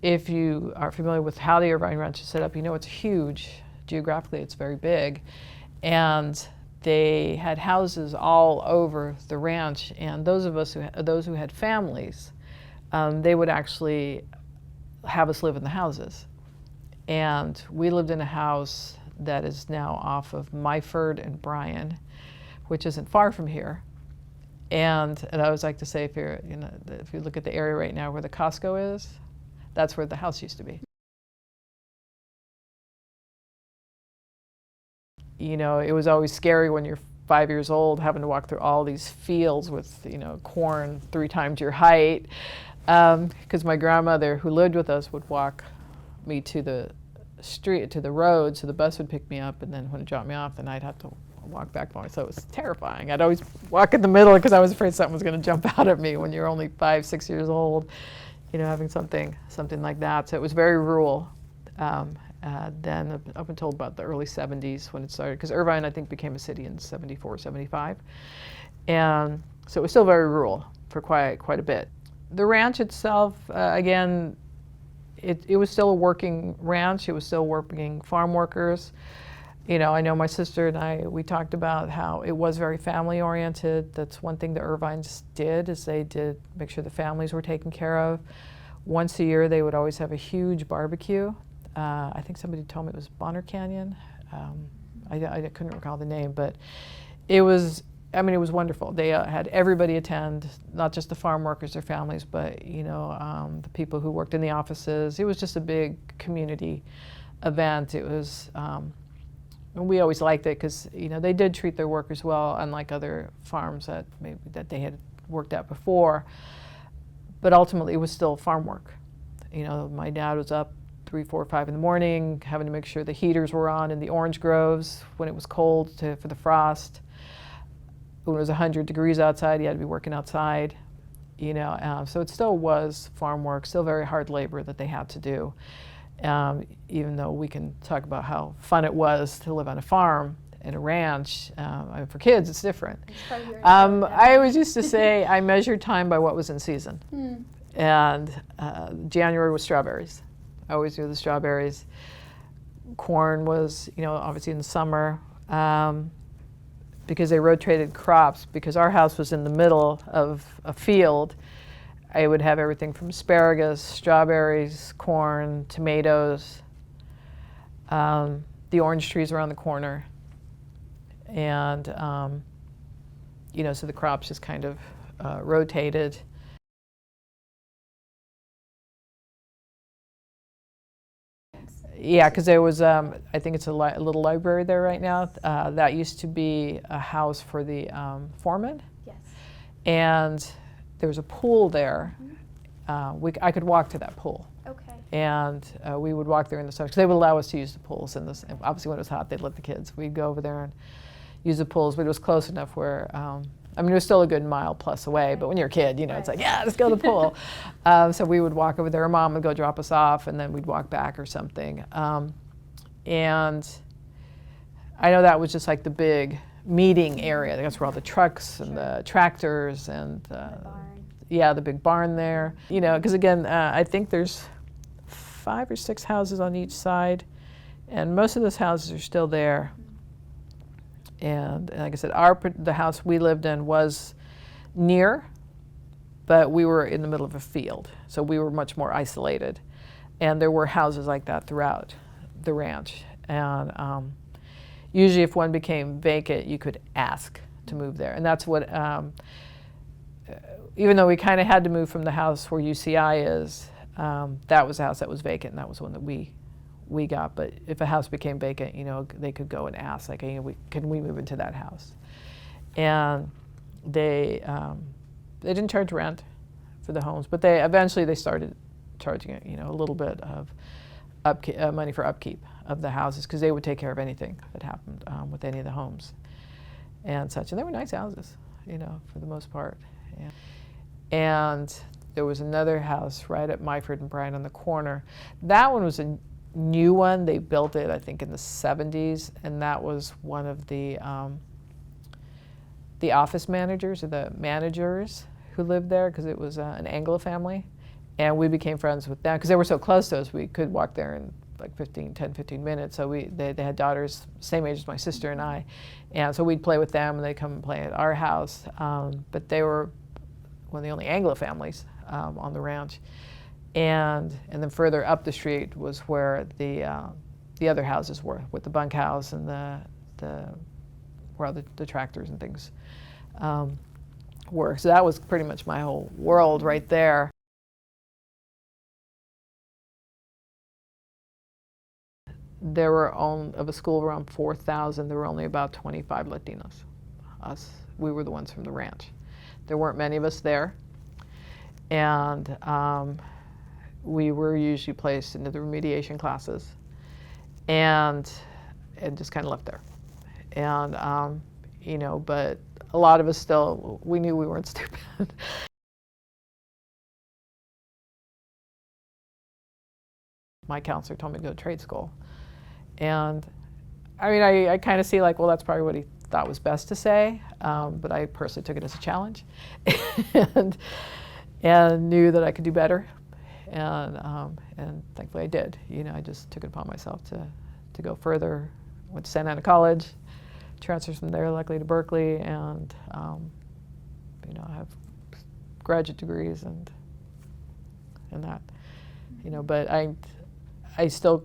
if you are familiar with how the Irvine Ranch is set up, you know it's huge. Geographically, it's very big. And they had houses all over the ranch, and those who had families, they would actually have us live in the houses. And we lived in a house that is now off of Myford and Bryan, which isn't far from here. And I always like to say, if you look at the area right now where the Costco is, that's where the house used to be. You know, it was always scary when you're 5 years old having to walk through all these fields with, corn 3 times your height. Because my grandmother, who lived with us, would walk me to the street, to the road, so the bus would pick me up, and then when it dropped me off, then I'd have to walk back home. So it was terrifying. I'd always walk in the middle because I was afraid something was going to jump out at me when you're only 5, 6 years old, having something like that. So it was very rural. Then up until about the early 70s when it started, because Irvine, I think, became a city in 74, 75. And so it was still very rural for quite a bit. The ranch itself, again, it was still a working ranch. It was still working farm workers. I know my sister and we talked about how it was very family oriented. That's one thing the Irvines did, is they did make sure the families were taken care of. Once a year, they would always have a huge barbecue. I think somebody told me it was Bonner Canyon. I couldn't recall the name, but it was wonderful. They had everybody attend, not just the farm workers, their families, but the people who worked in the offices. It was just a big community event. It was, and we always liked it because they did treat their workers well, unlike other farms that they had worked at before. But ultimately, it was still farm work. My dad was up 3, 4, 5 in the morning, having to make sure the heaters were on in the orange groves when it was cold for the frost. When it was 100 degrees outside, he had to be working outside. So it still was farm work, still very hard labor that they had to do. Even though we can talk about how fun it was to live on a farm and a ranch, for kids it's different. I always used to say I measured time by what was in season. And January was strawberries. I always do the strawberries. Corn was, obviously in the summer, because they rotated crops. Because our house was in the middle of a field, I would have everything from asparagus, strawberries, corn, tomatoes. The orange trees were on the corner. And, so the crops just kind of rotated. Yeah, because there was, I think it's a little library there right now. That used to be a house for the foreman. Yes. And there was a pool there. I could walk to that pool. Okay. And we would walk there in the summer, because they would allow us to use the pools. And obviously when it was hot, they'd let the kids. We'd go over there and use the pools, but it was close enough where, it was still a good mile plus away, but when you're a kid, it's like, yeah, let's go to the pool. So we would walk over there. Mom would go drop us off, and then we'd walk back or something. And I know that was just like the big meeting area. That's where all the trucks and the tractors and the big barn there. Because again, I think there's 5 or 6 houses on each side, and most of those houses are still there. And like I said, the house we lived in was near, but we were in the middle of a field, so we were much more isolated. And there were houses like that throughout the ranch. And usually if one became vacant, you could ask to move there. And that's what, even though we kind of had to move from the house where UCI is, that was a house that was vacant, and that was one that we got. But if a house became vacant, they could go and ask, like, hey, can we move into that house? And they didn't charge rent for the homes, but eventually they started charging a little bit of money for upkeep of the houses, because they would take care of anything that happened with any of the homes and such. And they were nice houses, for the most part. Yeah. And there was another house right at Myford and Bryan on the corner. That one was a new one. They built it, I think, in the 70s, and that was one of the office managers, or the managers who lived there, because it was an Anglo family, And we became friends with them because they were so close to us. We could walk there in like 15 minutes. So they had daughters same age as my sister and I. And so we'd play with them and they'd come and play at our house. But they were one of the only Anglo families on the ranch. And then further up the street was where the other houses were, with the bunkhouse and where all the tractors and things were. So that was pretty much my whole world right there. There were of a school of around 4,000, there were only about 25 Latinos. Us, we were the ones from the ranch. There weren't many of us there. And we were usually placed into the remediation classes and just kind of left there. And, you know, but a lot of us still, we knew we weren't stupid. My counselor told me to go to trade school. And I mean, I kind of see like, well, that's probably what he thought was best to say, but I personally took it as a challenge and knew that I could do better. And thankfully I did. You know, I just took it upon myself to go further. Went to Santa Ana College, transferred from there luckily to Berkeley, and you know, I have graduate degrees and that. You know, but I still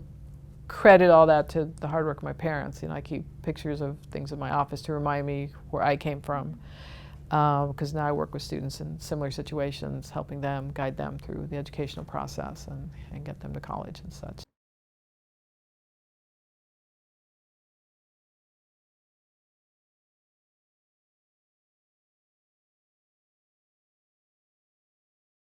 credit all that to the hard work of my parents. You know, I keep pictures of things in my office to remind me where I came from, because now I work with students in similar situations, helping them, guide them through the educational process and get them to college and such.